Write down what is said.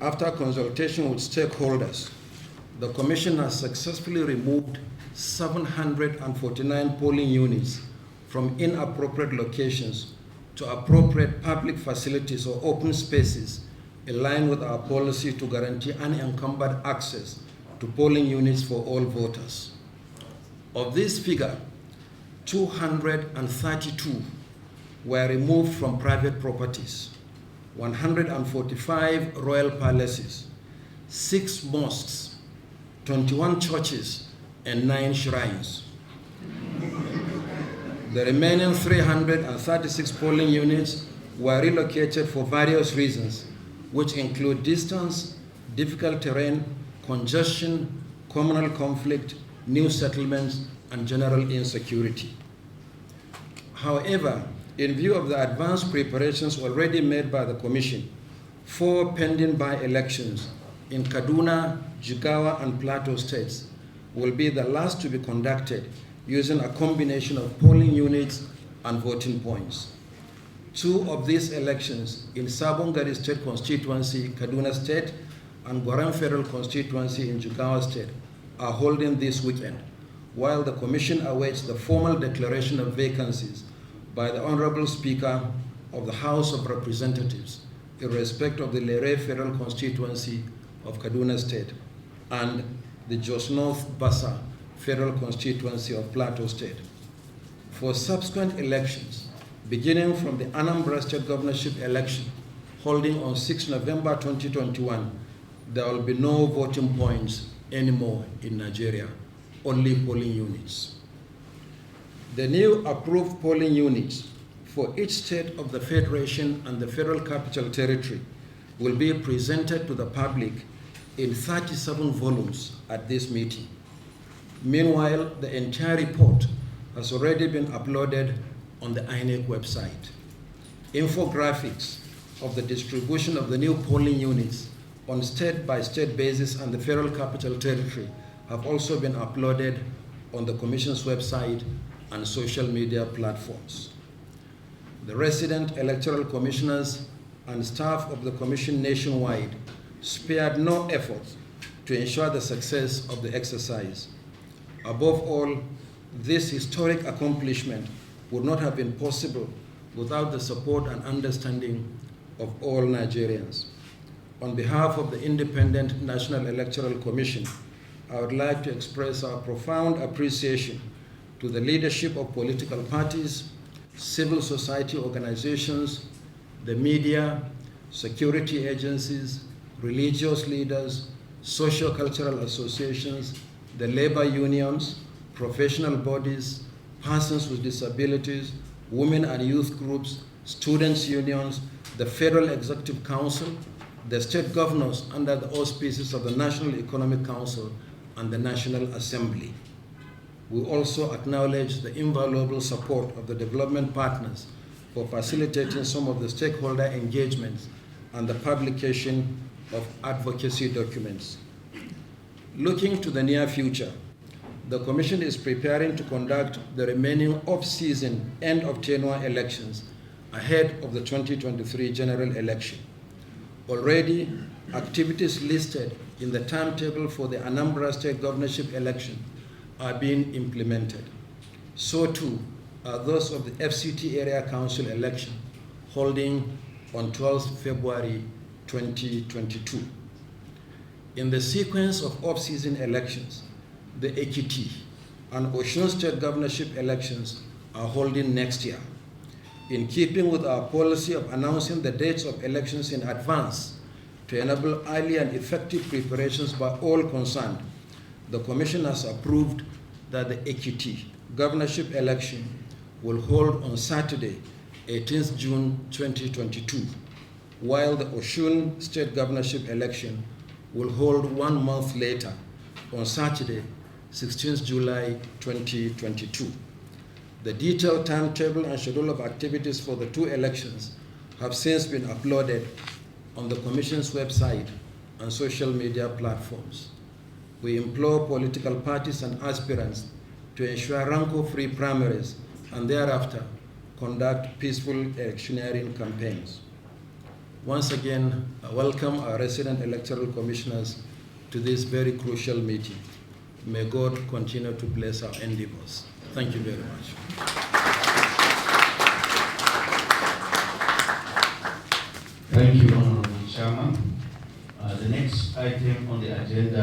after consultation with stakeholders, the Commission has successfully removed 749 polling units from inappropriate locations to appropriate public facilities or open spaces in line with our policy to guarantee unencumbered access to polling units for all voters. Of this figure, 232 were removed from private properties, 145 royal palaces, 6 mosques, 21 churches, and 9 shrines. The remaining 336 polling units were relocated for various reasons, which include distance, difficult terrain, congestion, communal conflict, new settlements, and general insecurity. However, in view of the advanced preparations already made by the Commission, 4 pending by-elections in Kaduna, Jigawa, and Plateau states will be the last to be conducted using a combination of polling units and voting points. 2 of these elections in Sabongari State Constituency, Kaduna State, and Gwaram Federal Constituency in Jigawa State are holding this weekend, while the Commission awaits the formal declaration of vacancies by the Honorable Speaker of the House of Representatives in respect of the Lere Federal Constituency of Kaduna State and the Jos North Bassa Federal Constituency of Plateau State. For subsequent elections, beginning from the Anambra State Governorship election holding on 6 November 2021, there will be no voting points anymore in Nigeria, only polling units. The new approved polling units for each state of the Federation and the Federal Capital Territory will be presented to the public in 37 volumes at this meeting. Meanwhile, the entire report has already been uploaded on the INEC website. Infographics of the distribution of the new polling units on state-by-state basis and the Federal Capital Territory have also been uploaded on the Commission's website and social media platforms. The resident electoral commissioners and staff of the Commission nationwide spared no effort to ensure the success of the exercise. Above all, this historic accomplishment would not have been possible without the support and understanding of all Nigerians. On behalf of the Independent National Electoral Commission, I would like to express our profound appreciation to the leadership of political parties, civil society organizations, the media, security agencies, religious leaders, socio-cultural associations, the labor unions, professional bodies, persons with disabilities, women and youth groups, students' unions, the Federal Executive Council, the state governors under the auspices of the National Economic Council and the National Assembly. We also acknowledge the invaluable support of the development partners for facilitating some of the stakeholder engagements and the publication of advocacy documents. Looking to the near future, the Commission is preparing to conduct the remaining off-season end-of-tenure elections ahead of the 2023 general election. Already, activities listed in the timetable for the Anambra State Governorship election are being implemented. So too are those of the FCT Area Council election holding on 12th February 2022. In the sequence of off-season elections, the Ekiti and Osun State Governorship elections are holding next year. In keeping with our policy of announcing the dates of elections in advance to enable early and effective preparations by all concerned, the Commission has approved that the Ekiti governorship election will hold on Saturday, 18th June 2022, while the Osun State Governorship election will hold 1 month later on Saturday, 16th July 2022. The detailed timetable and schedule of activities for the 2 elections have since been uploaded on the Commission's website and social media platforms. We implore political parties and aspirants to ensure rancor-free primaries and thereafter conduct peaceful electioneering campaigns. once again welcome our resident electoral commissioners to this very crucial meeting. May God continue to bless our endeavors. Thank you very much. Thank you, Honorable Chairman. The next item on the agenda